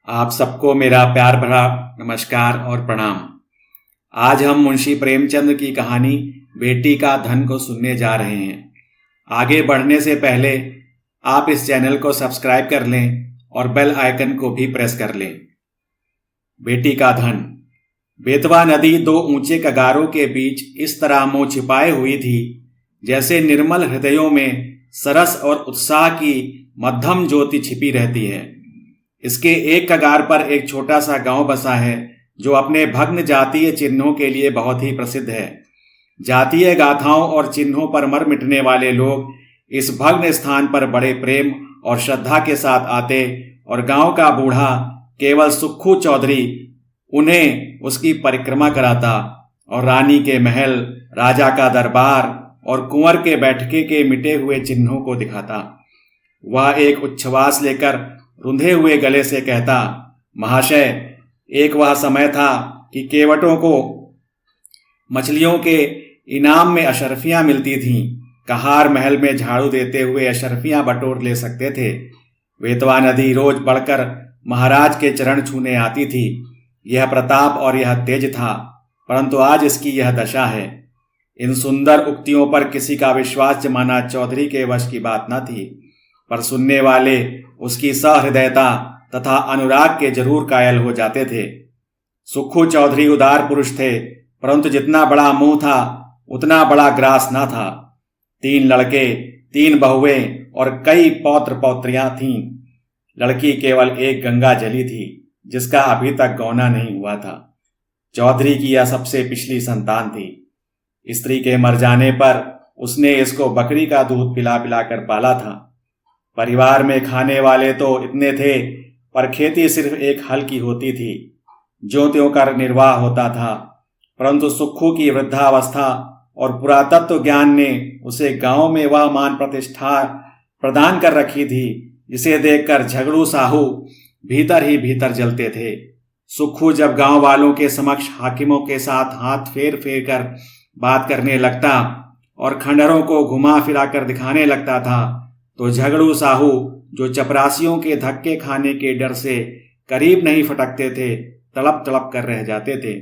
आप सबको मेरा प्यार भरा नमस्कार और प्रणाम। आज हम मुंशी प्रेमचंद की कहानी बेटी का धन को सुनने जा रहे हैं। आगे बढ़ने से पहले आप इस चैनल को सब्सक्राइब कर लें और बेल आइकन को भी प्रेस कर लें। बेटी का धन। बेतवा नदी दो ऊंचे कगारों के बीच इस तरह मुंह छिपाए हुई थी जैसे निर्मल हृदयों में सरस और उत्साह की मध्यम ज्योति छिपी रहती है। इसके एक कगार पर एक छोटा सा गांव बसा है जो अपने भग्न जातीय चिन्हों के लिए बहुत ही प्रसिद्ध है। जातीय गाथाओं और चिन्हों पर मर मिटने वाले लोग इस भग्न स्थान पर बड़े प्रेम और श्रद्धा के साथ आते और गांव का बूढ़ा केवल सुक्खू चौधरी उन्हें उसकी परिक्रमा कराता और रानी के महल, राजा का दरबार और कुंवर के बैठके के मिटे हुए चिन्हों को दिखाता। वह एक उच्छ्वास लेकर रुंधे हुए गले से कहता, महाशय, एक वह समय था कि केवटों को मछलियों के इनाम में अशर्फियां मिलती थीं। कहार महल में झाड़ू देते हुए अशर्फियां बटोर ले सकते थे। बेतवा नदी रोज बढ़कर महाराज के चरण छूने आती थी। यह प्रताप और यह तेज था, परंतु आज इसकी यह दशा है। इन सुंदर उक्तियों पर किसी का विश्वास जमाना चौधरी के वश की बात न थी, पर सुनने वाले उसकी सहृदयता तथा अनुराग के जरूर कायल हो जाते थे। सुक्खू चौधरी उदार पुरुष थे, परंतु जितना बड़ा मुंह था उतना बड़ा ग्रास न था। 3 लड़के, 3 बहुएं और कई पौत्र पौत्रियां थीं। लड़की केवल एक गंगा जली थी जिसका अभी तक गौना नहीं हुआ था। चौधरी की यह सबसे पिछली संतान थी। स्त्री के मर जाने पर उसने इसको बकरी का दूध पिला पिला कर पाला था। परिवार में खाने वाले तो इतने थे, पर खेती सिर्फ एक हल की होती थी। ज्यों त्यों कर निर्वाह होता था, परंतु सुक्खू की वृद्धावस्था और पुरातत्व ज्ञान ने उसे गांव में वह मान प्रतिष्ठा प्रदान कर रखी थी जिसे देखकर झगड़ू साहू भीतर ही भीतर जलते थे। सुक्खू जब गांव वालों के समक्ष हाकिमों के साथ हाथ फेर फेर कर बात करने लगता और खंडरों को घुमा फिरा कर दिखाने लगता था, तो झगड़ू साहू, जो चपरासियों के धक्के खाने के डर से करीब नहीं फटकते थे, तड़प तड़प कर रह जाते थे।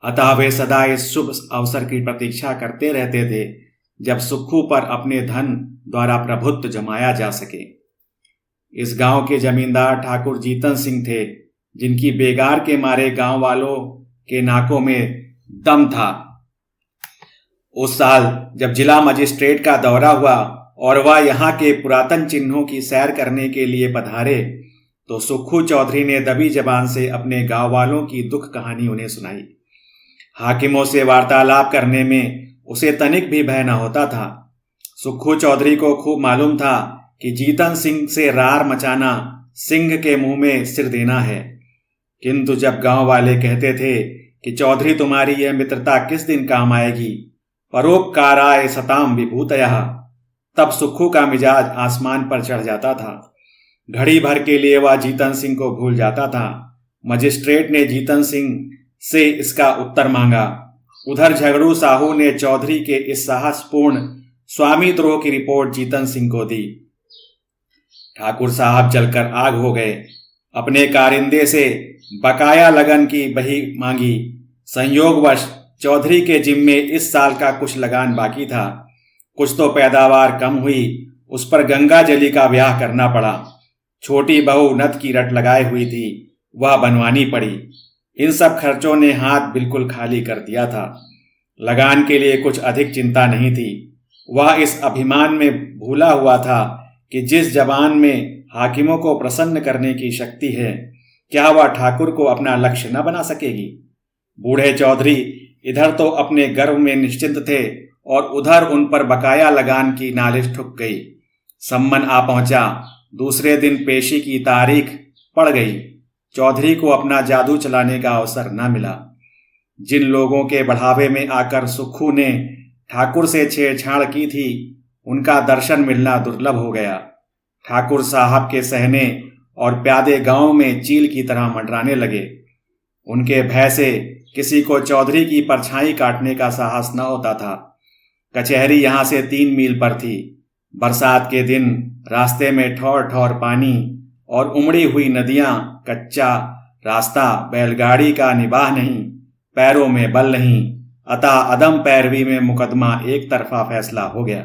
अतः वे सदा इस शुभ अवसर की प्रतीक्षा करते रहते थे जब सुक्खू पर अपने धन द्वारा प्रभुत्व जमाया जा सके। इस गांव के जमींदार ठाकुर जीतन सिंह थे, जिनकी बेगार के मारे गांव वालों के नाकों में दम था। उस साल जब जिला मजिस्ट्रेट का दौरा हुआ और वह यहाँ के पुरातन चिन्हों की सैर करने के लिए पधारे, तो सुक्खू चौधरी ने दबी जबान से अपने गांव वालों की दुख कहानी उन्हें सुनाई। हाकिमों से वार्तालाप करने में उसे तनिक भी भय न होता था। सुक्खू चौधरी को खूब मालूम था कि जीतन सिंह से रार मचाना सिंह के मुंह में सिर देना है। किंतु जब गांव वाले कहते थे कि चौधरी, तुम्हारी यह मित्रता किस दिन काम आएगी, परोपकाराय सताम विभूतयः, तब सुक्खू का मिजाज आसमान पर चढ़ जाता था। घड़ी भर के लिए वह जीतन सिंह को भूल जाता था। मजिस्ट्रेट ने जीतन सिंह से इसका उत्तर मांगा। उधर झगड़ू साहू ने चौधरी के इस साहसपूर्ण स्वामी द्रोह की रिपोर्ट जीतन सिंह को दी। ठाकुर साहब जलकर आग हो गए। अपने कारिंदे से बकाया लगन की बही मांगी। संयोगवश चौधरी के जिम्मे इस साल का कुछ लगान बाकी था। कुछ तो पैदावार कम हुई, उस पर गंगा जली का ब्याह करना पड़ा। छोटी बहू नत की रट लगाए हुई थी, वह बनवानी पड़ी। इन सब खर्चों ने हाथ बिल्कुल खाली कर दिया था। लगान के लिए कुछ अधिक चिंता नहीं थी। वह इस अभिमान में भूला हुआ था कि जिस जबान में हाकिमों को प्रसन्न करने की शक्ति है, क्या वह ठाकुर को अपना लक्ष्य न बना सकेगी। बूढ़े चौधरी इधर तो अपने गर्व में निश्चिंत थे और उधर उन पर बकाया लगान की नालिश ठुक गई। सम्मन आ पहुंचा। दूसरे दिन पेशी की तारीख पड़ गई। चौधरी को अपना जादू चलाने का अवसर न मिला। जिन लोगों के बढ़ावे में आकर सुक्खू ने ठाकुर से छेड़छाड़ की थी, उनका दर्शन मिलना दुर्लभ हो गया। ठाकुर साहब के सहने और प्यादे गांव में चील की तरह मंडराने लगे। उनके भय से किसी को चौधरी की परछाई काटने का साहस न होता था। कचहरी यहां से 3 मील पर थी। बरसात के दिन रास्ते में ठौर ठौर पानी, और उमड़ी हुई नदियां, कच्चा रास्ता, बैलगाड़ी का निबाह नहीं, पैरों में बल नहीं, अतः अदम पैरवी में मुकदमा एक तरफा फैसला हो गया।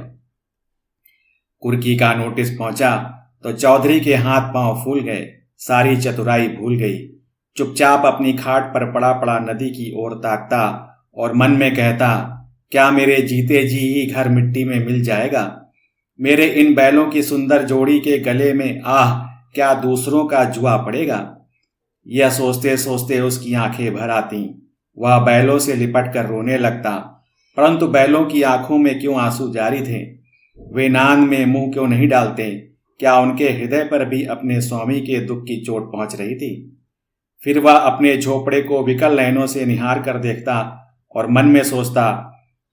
कुर्की का नोटिस पहुंचा तो चौधरी के हाथ पांव फूल गए, सारी चतुराई भूल गई। चुपचाप अपनी खाट पर पड़ा पड़ा नदी की ओर ताकता और मन में कहता, क्या मेरे जीते जी ही घर मिट्टी में मिल जाएगा? मेरे इन बैलों की सुंदर जोड़ी के गले में क्या दूसरों का जुआ पड़ेगा? यह सोचते सोचते उसकी आंखें भर आती। वह बैलों से लिपट कर रोने लगता, परंतु बैलों की आंखों में क्यों आंसू जारी थे? वे नान में मुंह क्यों नहीं डालते? क्या उनके हृदय पर भी अपने स्वामी के दुख की चोट पहुंच रही थी? फिर वह अपने झोपड़े को विकल नयनों से निहार कर देखता और मन में सोचता,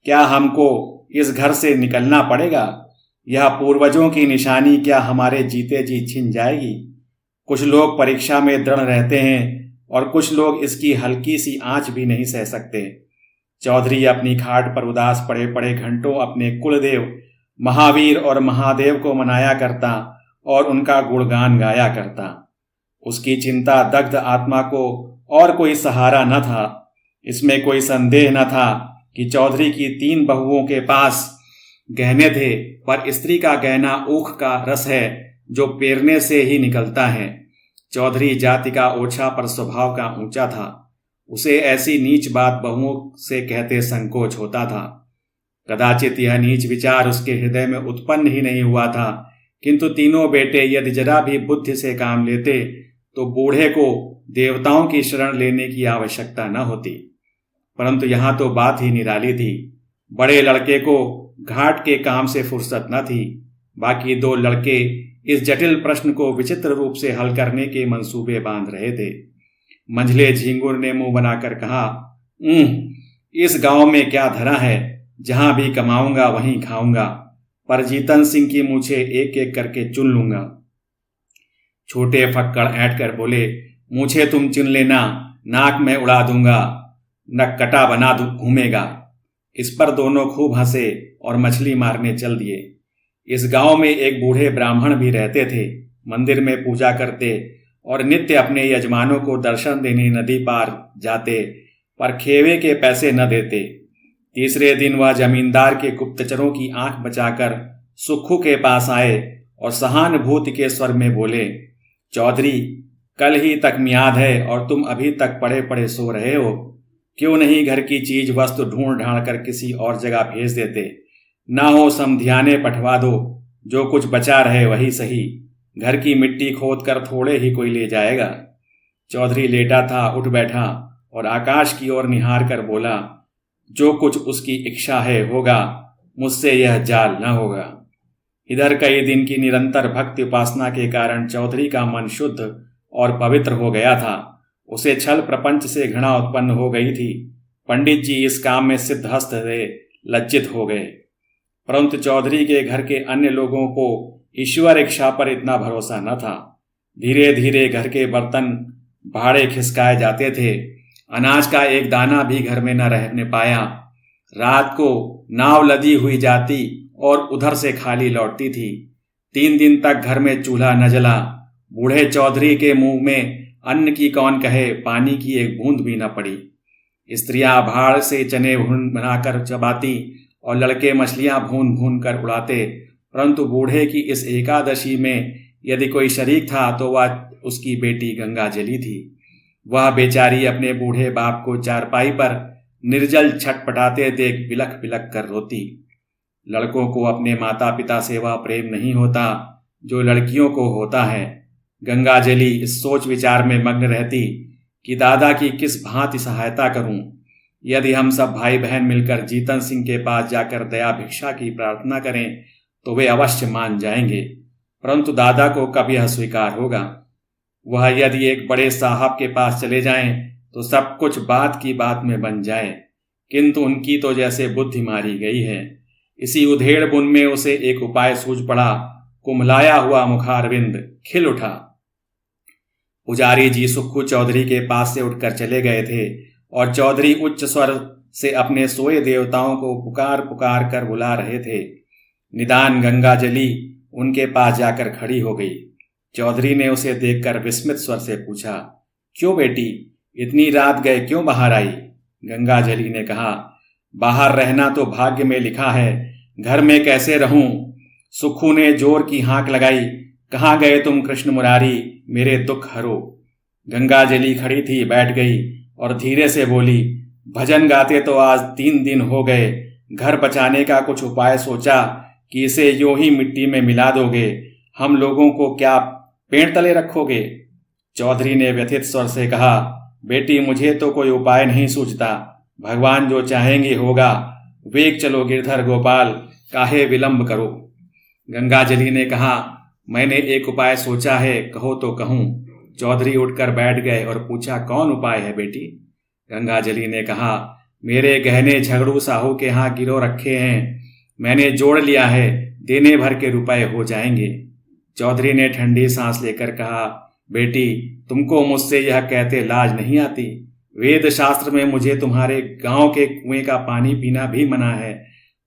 क्या हमको इस घर से निकलना पड़ेगा? यह पूर्वजों की निशानी क्या हमारे जीते जी छिन जाएगी? कुछ लोग परीक्षा में दृढ़ रहते हैं और कुछ लोग इसकी हल्की सी आंच भी नहीं सह सकते। चौधरी अपनी खाट पर उदास पड़े पड़े घंटों अपने कुलदेव महावीर और महादेव को मनाया करता और उनका गुणगान गाया करता। उसकी चिंता दग्ध आत्मा को और कोई सहारा न था। इसमें कोई संदेह न था कि चौधरी की 3 बहुओं के पास गहने थे, पर स्त्री का गहना ऊख का रस है जो पेरने से ही निकलता है। चौधरी जाति का ओछा पर स्वभाव का ऊंचा था। उसे ऐसी नीच बात बहुओं से कहते संकोच होता था। कदाचित यह नीच विचार उसके हृदय में उत्पन्न ही नहीं हुआ था, किंतु तीनों बेटे यदि जरा भी बुद्धि से काम लेते तो बूढ़े को देवताओं की शरण लेने की आवश्यकता न होती। परंतु यहां तो बात ही निराली थी। बड़े लड़के को घाट के काम से फुर्सत न थी। बाकी 2 लड़के इस जटिल प्रश्न को विचित्र रूप से हल करने के मंसूबे बांध रहे थे। मंझले झींगुर ने मुंह बनाकर कहा, इस गांव में क्या धरा है? जहां भी कमाऊंगा वहीं खाऊंगा, पर जीतन सिंह की मूछें एक एक करके चुन लूंगा। छोटे फक्कड़ ऐंठ कर बोले, मूछें तुम चुन लेना, नाक में उड़ा दूंगा, नक्कटा बना घूमेगा। इस पर दोनों खूब हंसे और मछली मारने चल दिए। इस गांव में एक बूढ़े ब्राह्मण भी रहते थे। मंदिर में पूजा करते और नित्य अपने यजमानों को दर्शन देने नदी पार जाते, पर खेवे के पैसे न देते। तीसरे दिन वह जमींदार के गुप्तचरों की आंख बचाकर सुक्खू के पास आए और सहानुभूति के स्वर में बोले, चौधरी, कल ही तक मियाद है और तुम अभी तक पड़े पड़े सो रहे हो। क्यों नहीं घर की चीज वस्तु ढूंढ ढांड कर किसी और जगह भेज देते? ना हो समधियाने पठवा दो, जो कुछ बचा रहे वही सही। घर की मिट्टी खोद कर थोड़े ही कोई ले जाएगा। चौधरी लेटा था, उठ बैठा और आकाश की ओर निहार कर बोला, जो कुछ उसकी इच्छा है होगा, मुझसे यह जाल न होगा। इधर कई दिन की निरंतर भक्ति उपासना के कारण चौधरी का मन शुद्ध और पवित्र हो गया था। उसे छल प्रपंच से घृणा उत्पन्न हो गई थी। पंडित जी इस काम में सिद्धहस्त से लज्जित हो गए, परंतु चौधरी के घर के अन्य लोगों को ईश्वर इच्छा पर इतना भरोसा न था। धीरे धीरे घर के बर्तन भाड़े खिसकाए जाते थे। अनाज का एक दाना भी घर में न रहने पाया। रात को नाव लदी हुई जाती और उधर से खाली लौटती थी। 3 दिन तक घर में चूल्हा न जला। बूढ़े चौधरी के मुंह में अन्न की कौन कहे, पानी की एक बूंद भी न पड़ी। स्त्रियां भाड़ से चने बनाकर चबाती और लड़के मछलियां भून भून कर उड़ाते, परंतु बूढ़े की इस एकादशी में यदि कोई शरीक था तो वह उसकी बेटी गंगाजली थी। वह बेचारी अपने बूढ़े बाप को चारपाई पर निर्जल छटपटाते देख बिलख बिलख कर रोती। लड़कों को अपने माता पिता से वह प्रेम नहीं होता जो लड़कियों को होता है। गंगाजली इस सोच विचार में मग्न रहती कि दादा की किस भांति सहायता करूं। यदि हम सब भाई बहन मिलकर जीतन सिंह के पास जाकर दया भिक्षा की प्रार्थना करें तो वे अवश्य मान जाएंगे, परंतु दादा को कब यह स्वीकार होगा? वह यदि एक बड़े साहब के पास चले जाएं तो सब कुछ बात की बात में बन जाए, किंतु उनकी तो जैसे बुद्धि मारी गई है। इसी उधेड़ बुन में उसे एक उपाय सूझ पड़ा। कुम्हलाया हुआ मुखारविंद खिल उठा। पुजारी जी सुक्खू चौधरी के पास से उठकर चले गए थे और चौधरी उच्च स्वर से अपने सोए देवताओं को पुकार पुकार कर बुला रहे थे। निदान गंगाजली उनके पास जाकर खड़ी हो गई। चौधरी ने उसे देखकर विस्मित स्वर से पूछा, क्यों बेटी, इतनी रात गए क्यों बाहर आई? गंगाजली ने कहा, बाहर रहना तो भाग्य में लिखा है, घर में कैसे रहूं? सुक्खू ने जोर की हाँक लगाई, कहाँ गए तुम कृष्ण मुरारी, मेरे दुख हरो। गंगाजली खड़ी थी, बैठ गई और धीरे से बोली, भजन गाते तो आज 3 दिन हो गए, घर बचाने का कुछ उपाय सोचा कि इसे यूं ही मिट्टी में मिला दोगे, हम लोगों को क्या पेड़ तले रखोगे? चौधरी ने व्यथित स्वर से कहा, बेटी मुझे तो कोई उपाय नहीं सूझता, भगवान जो चाहेंगे होगा, वेग चलो गिरधर गोपाल, काहे विलंब करो। गंगाजली ने कहा, मैंने एक उपाय सोचा है, कहो तो कहूं। चौधरी उठकर बैठ गए और पूछा, कौन उपाय है बेटी? गंगाजली ने कहा, मेरे गहने झगड़ू साहू के यहाँ गिरो रखे हैं, मैंने जोड़ लिया है, देने भर के रुपए हो जाएंगे। चौधरी ने ठंडी सांस लेकर कहा, बेटी तुमको मुझसे यह कहते लाज नहीं आती? वेद शास्त्र में मुझे तुम्हारे गांव के कुएं का पानी पीना भी मना है,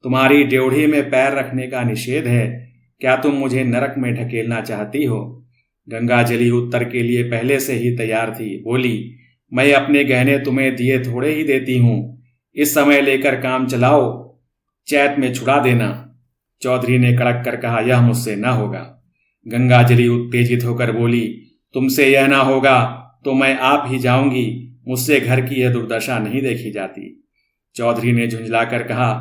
तुम्हारी ड्योढ़ी में पैर रखने का निषेध है, क्या तुम मुझे नरक में ढकेलना चाहती हो? गंगाजली उत्तर के लिए पहले से ही तैयार थी, बोली, मैं अपने गहने तुम्हें दिए थोड़े ही देती हूं, इस समय लेकर काम चलाओ, चैत में छुड़ा देना। चौधरी ने कड़क कर कहा, यह मुझसे न होगा। गंगाजली उत्तेजित होकर बोली, तुमसे यह ना होगा तो मैं आप ही जाऊंगी, मुझसे घर की यह दुर्दशा नहीं देखी जाती। चौधरी ने झुंझलाकर कहा,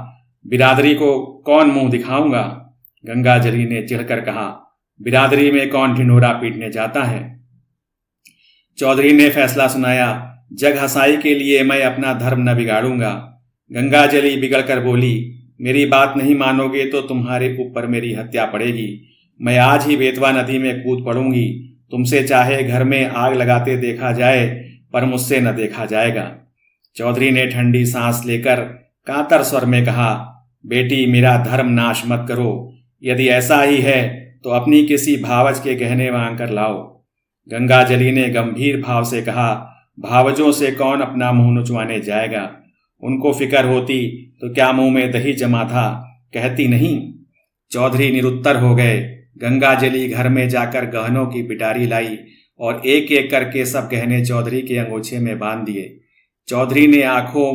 बिरादरी को कौन मुंह दिखाऊंगा? गंगाजली ने चिढ़कर कहा, बिरादरी में कौन ढिंढोरा पीटने जाता है? चौधरी ने फैसला सुनाया, जग हंसाई के लिए मैं अपना धर्म न बिगाड़ूंगा। गंगाजली बिगड़कर बोली, मेरी बात नहीं मानोगे तो तुम्हारे ऊपर मेरी हत्या पड़ेगी, मैं आज ही बेतवा नदी में कूद पड़ूंगी, तुमसे चाहे घर में आग लगाते देखा जाए पर मुझसे न देखा जाएगा। चौधरी ने ठंडी सांस लेकर कातर स्वर में कहा, बेटी मेरा धर्म नाश मत करो, यदि ऐसा ही है तो अपनी किसी भावज के गहने मांग कर लाओ। गंगाजली ने गंभीर भाव से कहा, भावजों से कौन अपना मुंह नुचवाने जाएगा, उनको फिक्र होती तो क्या मुंह में दही जमा था, कहती नहीं। चौधरी निरुत्तर हो गए। गंगाजली घर में जाकर गहनों की पिटारी लाई और एक एक करके सब गहने चौधरी के अंगोछे में बांध दिए। चौधरी ने आंखों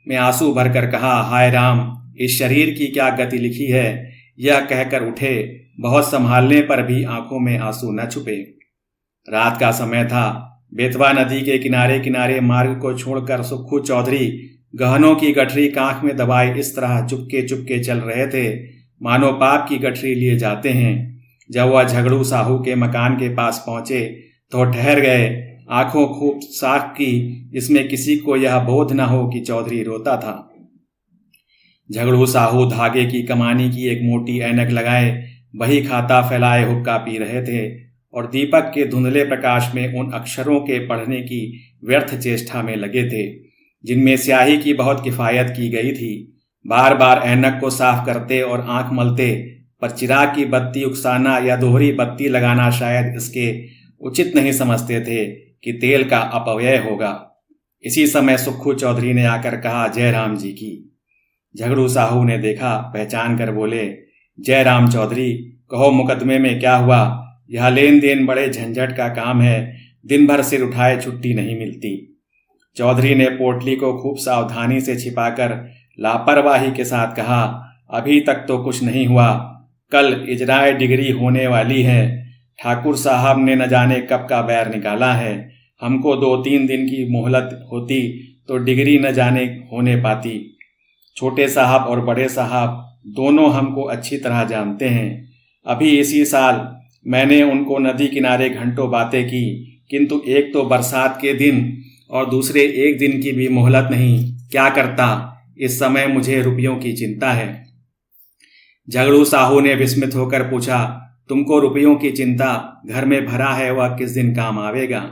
में आंसू भरकर कहा, हाय राम, इस शरीर की क्या गति लिखी है। यह कहकर उठे, बहुत संभालने पर भी आंखों में आंसू न छुपे। रात का समय था। बेतवा नदी के किनारे किनारे मार्ग को छोड़कर सुक्खू चौधरी गहनों की गठरी कांख में दबाए इस तरह चुपके चुपके चल रहे थे मानो पाप की गठरी लिए जाते हैं। जब वह झगड़ू साहू के मकान के पास पहुंचे तो ठहर गए, आंखों खूब साफ की, जिसमें किसी को यह बोध न हो कि चौधरी रोता था। झगड़ू साहू धागे की कमानी की एक मोटी ऐनक लगाए बही खाता फैलाए हुक्का पी रहे थे और दीपक के धुंधले प्रकाश में उन अक्षरों के पढ़ने की व्यर्थ चेष्टा में लगे थे जिनमें स्याही की बहुत किफायत की गई थी। बार बार ऐनक को साफ करते और आंख मलते, पर चिराग की बत्ती उकसाना या दोहरी बत्ती लगाना शायद इसके उचित नहीं समझते थे कि तेल का अपव्यय होगा। इसी समय सुक्खू चौधरी ने आकर कहा, जय राम जी की। झगड़ू साहू ने देखा, पहचान कर बोले, जय राम चौधरी, कहो मुकदमे में क्या हुआ? यह लेन देन बड़े झंझट का काम है, दिन भर सिर उठाए छुट्टी नहीं मिलती। चौधरी ने पोटली को खूब सावधानी से छिपाकर लापरवाही के साथ कहा, अभी तक तो कुछ नहीं हुआ, कल इजराए डिग्री होने वाली है, ठाकुर साहब ने न जाने कब का बैर निकाला है, हमको 2-3 दिन की मोहलत होती तो डिग्री न जाने होने पाती। छोटे साहब और बड़े साहब दोनों हमको अच्छी तरह जानते हैं। अभी इसी साल मैंने उनको नदी किनारे घंटों बातें की, किंतु एक तो बरसात के दिन और दूसरे एक दिन की भी मोहलत नहीं, क्या करता? इस समय मुझे रुपयों की चिंता है। झगड़ू साहू ने विस्मित होकर पूछा, तुमको रुपयों की चिंता? घर में भरा है, वह किस दिन काम आवेगा?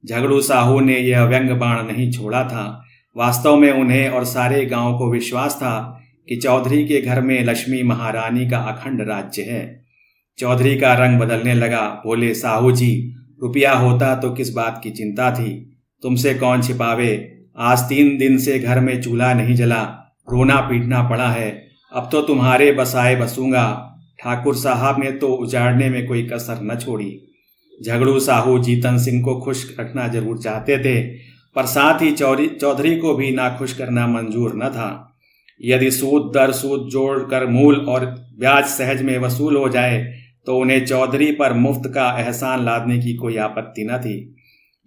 झगड़ू साहू ने यह व्यंग बाण नहीं छोड़ा था। वास्तव में उन्हें और सारे गांव को विश्वास था कि चौधरी के घर में लक्ष्मी महारानी का अखंड राज्य है। चौधरी का रंग बदलने लगा, बोले, साहू जी, रुपया होता तो किस बात की चिंता थी, तुमसे कौन छिपावे। आज 3 दिन से घर में चूल्हा नहीं जला, रोना पीटना पड़ा है, अब तो तुम्हारे बसाए बसूंगा। ठाकुर साहब ने तो उजाड़ने में कोई कसर न छोड़ी। झगड़ू साहू जीतन सिंह को खुश रखना जरूर चाहते थे, पर साथ ही चौधरी को भी नाखुश करना मंजूर न था। यदि सूद दर सूद जोड़कर मूल और ब्याज सहज में वसूल हो जाए तो उन्हें चौधरी पर मुफ्त का एहसान लादने की कोई आपत्ति न थी।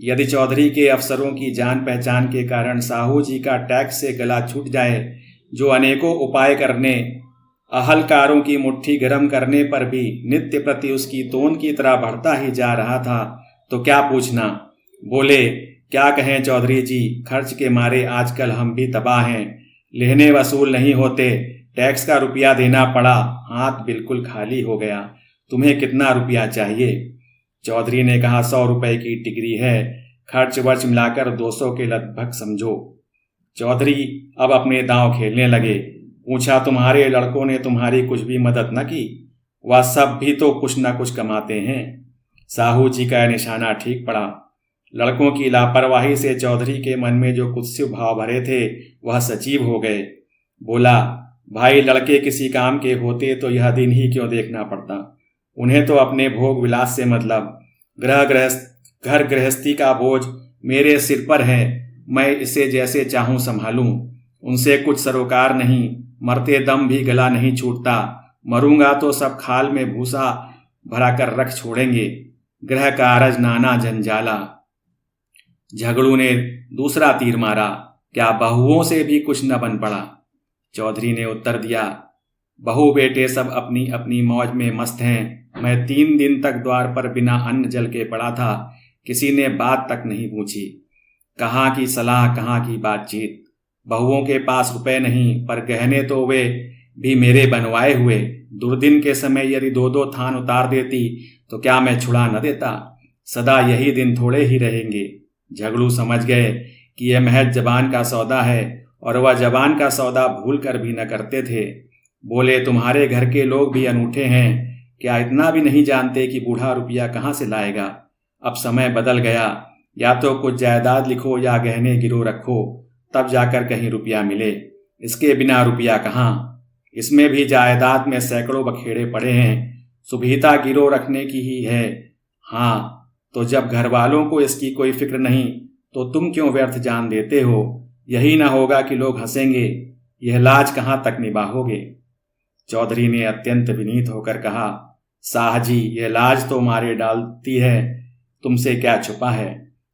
यदि चौधरी के अफसरों की जान पहचान के कारण साहू जी का टैक्स से गला छूट जाए, जो अनेकों उपाय करने, अहलकारों की मुट्ठी गर्म करने पर भी नित्य प्रति उसकी तोन की तरह बढ़ता ही जा रहा था, तो क्या पूछना। बोले, क्या कहें चौधरी जी, खर्च के मारे आजकल हम भी तबाह हैं। लेने वसूल नहीं होते, टैक्स का रुपया देना पड़ा, हाथ बिल्कुल खाली हो गया। तुम्हें कितना रुपया चाहिए? चौधरी ने कहा, 100 रुपए की टिकरी है, खर्च वर्च मिलाकर 200 के लगभग समझो। चौधरी अब अपने दांव खेलने लगे। पूछा, तुम्हारे लड़कों ने तुम्हारी कुछ भी मदद न की? वह सब भी तो कुछ न कुछ कमाते हैं। साहू जी का निशाना ठीक पड़ा। लड़कों की लापरवाही से चौधरी के मन में जो कुत्सित भाव भरे थे वह सजीव हो गए। बोला, भाई, लड़के किसी काम के होते तो यह दिन ही क्यों देखना पड़ता। उन्हें तो अपने भोग विलास से मतलब। घर गृहस्थी का बोझ मेरे सिर पर है, मैं इसे जैसे चाहूं संभालूं। उनसे कुछ सरोकार नहीं, मरते दम भी गला नहीं छूटता। मरूंगा तो सब खाल में भूसा भरा कर रख छोड़ेंगे। गृह कारज नाना जंजाला। झगड़ू ने दूसरा तीर मारा, क्या बहुओं से भी कुछ न बन पड़ा? चौधरी ने उत्तर दिया, बहू बेटे सब अपनी अपनी मौज में मस्त हैं। मैं 3 दिन तक द्वार पर बिना अन्न जल के पड़ा था, किसी ने बात तक नहीं पूछी। कहाँ की सलाह, कहाँ की बातचीत। बहुओं के पास रुपए नहीं, पर गहने तो वे भी मेरे बनवाए हुए। दुर्दिन के समय यदि 2-2 थान उतार देती तो क्या मैं छुड़ा न देता? सदा यही दिन थोड़े ही रहेंगे। झगड़ू समझ गए कि यह महज जबान का सौदा है, और वह जबान का सौदा भूल कर भी न करते थे। बोले, तुम्हारे घर के लोग भी अनूठे हैं, क्या इतना भी नहीं जानते कि बूढ़ा रुपया कहाँ से लाएगा? अब समय बदल गया, या तो कुछ जायदाद लिखो या गहने गिरो रखो, तब जाकर कहीं रुपया मिले। इसके बिना रुपया कहाँ? इसमें भी जायदाद में सैकड़ों बखेड़े पड़े हैं, सुविधा गिरो रखने की ही है। हाँ, तो जब घर वालों को इसकी कोई फिक्र नहीं तो तुम क्यों व्यर्थ जान देते हो? यही ना होगा कि लोग हंसेंगे, यह लाज कहाँ तक निभाओगे? चौधरी ने अत्यंत विनीत होकर कहा, शाह जी, यह लाज तो मारे डालती है, तुमसे क्या छुपा है।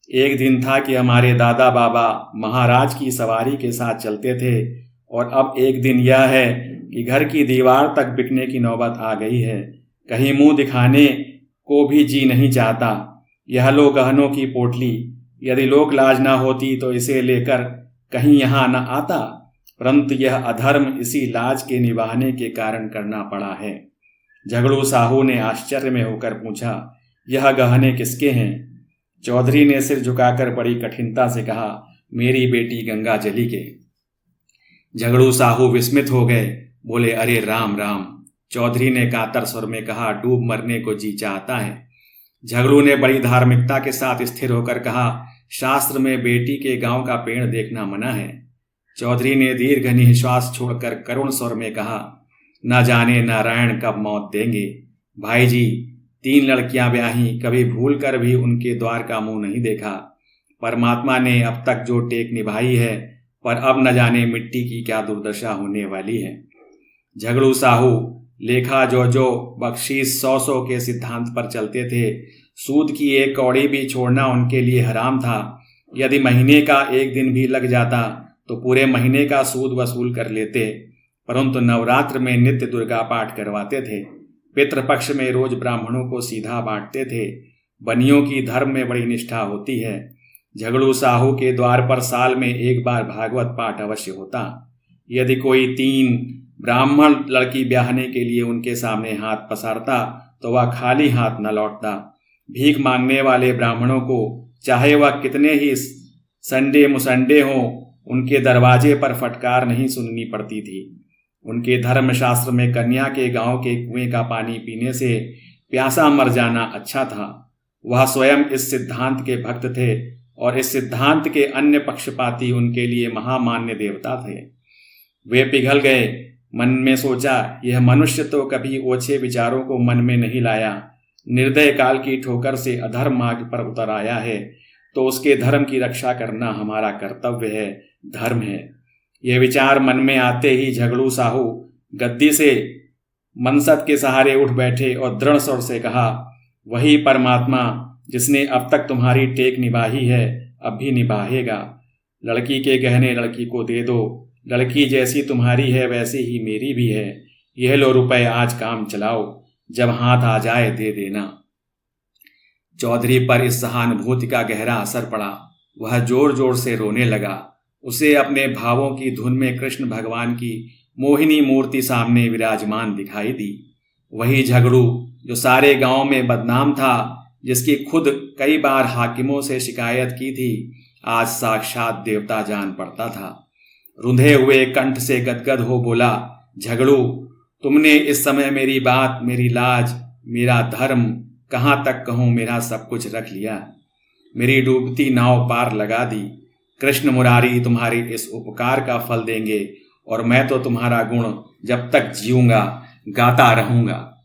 एक दिन था कि हमारे दादा बाबा महाराज की सवारी के साथ चलते थे, और अब एक दिन यह है कि घर की दीवार तक बिकने की नौबत आ गई है। कहीं मुंह दिखाने को भी जी नहीं चाहता। यह लो गहनों की पोटली, यदि लोक लाज ना होती तो इसे लेकर कहीं यहाँ न आता, परंतु यह अधर्म इसी लाज के निभाने के कारण करना पड़ा है। झगड़ू साहू ने आश्चर्य में होकर पूछा, यह गहने किसके हैं? चौधरी ने सिर झुकाकर बड़ी कठिनता से कहा, मेरी बेटी गंगा जली के। झगड़ू साहू विस्मित हो गए। बोले, अरे राम राम। चौधरी ने कातर स्वर में कहा, डूब मरने को जी चाहता है। झगड़ू ने बड़ी धार्मिकता के साथ स्थिर होकर कहा, शास्त्र में बेटी के गांव का पेड़ देखना मना है। चौधरी ने दीर्घ निश्वास छोड़कर करुण स्वर में कहा, न जाने नारायण कब मौत देंगे। भाई जी, 3 लड़कियां ब्याही, कभी भूल कर भी उनके द्वार का मुंह नहीं देखा। परमात्मा ने अब तक जो टेक निभाई है, पर अब न जाने मिट्टी की क्या दुर्दशा होने वाली है। झगड़ू साहू लेखा जो बख्शीश 100 के सिद्धांत पर चलते थे। सूद की 1 कौड़ी भी छोड़ना उनके लिए हराम था। यदि महीने का 1 दिन भी लग जाता तो पूरे महीने का सूद वसूल कर लेते, परंतु नवरात्र में नित्य दुर्गा पाठ करवाते थे। पितृपक्ष में रोज ब्राह्मणों को सीधा बांटते थे। बनियों की धर्म में बड़ी निष्ठा होती है। झगड़ू साहू के द्वार पर साल में 1 बार भागवत पाठ अवश्य होता। यदि कोई 3 ब्राह्मण लड़की ब्याहने के लिए उनके सामने हाथ पसारता तो वह खाली हाथ न लौटता। भीख मांगने वाले ब्राह्मणों को चाहे वह कितने ही संडे मुसंडे हों, उनके दरवाजे पर फटकार नहीं सुननी पड़ती थी। उनके धर्मशास्त्र में कन्या के गांव के कुएं का पानी पीने से प्यासा मर जाना अच्छा था। वह स्वयं इस सिद्धांत के भक्त थे, और इस सिद्धांत के अन्य पक्षपाती उनके लिए महामान्य देवता थे। वे पिघल गए। मन में सोचा, यह मनुष्य तो कभी ओछे विचारों को मन में नहीं लाया, निर्दय काल की ठोकर से अधर्म मार्ग पर उतर आया है तो उसके धर्म की रक्षा करना हमारा कर्तव्य है, धर्म है। यह विचार मन में आते ही झगड़ू साहू गद्दी से मनसद के सहारे उठ बैठे और दृढ़ स्वर से कहा, वही परमात्मा जिसने अब तक तुम्हारी टेक निभाई है अब भी निभाएगा। लड़की के गहने लड़की को दे दो, लड़की जैसी तुम्हारी है वैसी ही मेरी भी है। यह लो रुपए, आज काम चलाओ, जब हाथ आ जाए दे देना। चौधरी पर इस सहानुभूति का गहरा असर पड़ा। वह जोर जोर से रोने लगा। उसे अपने भावों की धुन में कृष्ण भगवान की मोहिनी मूर्ति सामने विराजमान दिखाई दी। वही झगड़ू जो सारे गांव में बदनाम था, जिसकी खुद कई बार हाकिमों से शिकायत की थी, आज साक्षात देवता जान पड़ता था। रुंधे हुए कंठ से गदगद हो बोला, झगड़ू, तुमने इस समय मेरी बात, मेरी लाज, मेरा धर्म, कहाँ तक कहूँ, मेरा सब कुछ रख लिया। मेरी डूबती नाव पार लगा दी। कृष्ण मुरारी तुम्हारे इस उपकार का फल देंगे और मैं तो तुम्हारा गुण जब तक जीऊंगा गाता रहूंगा।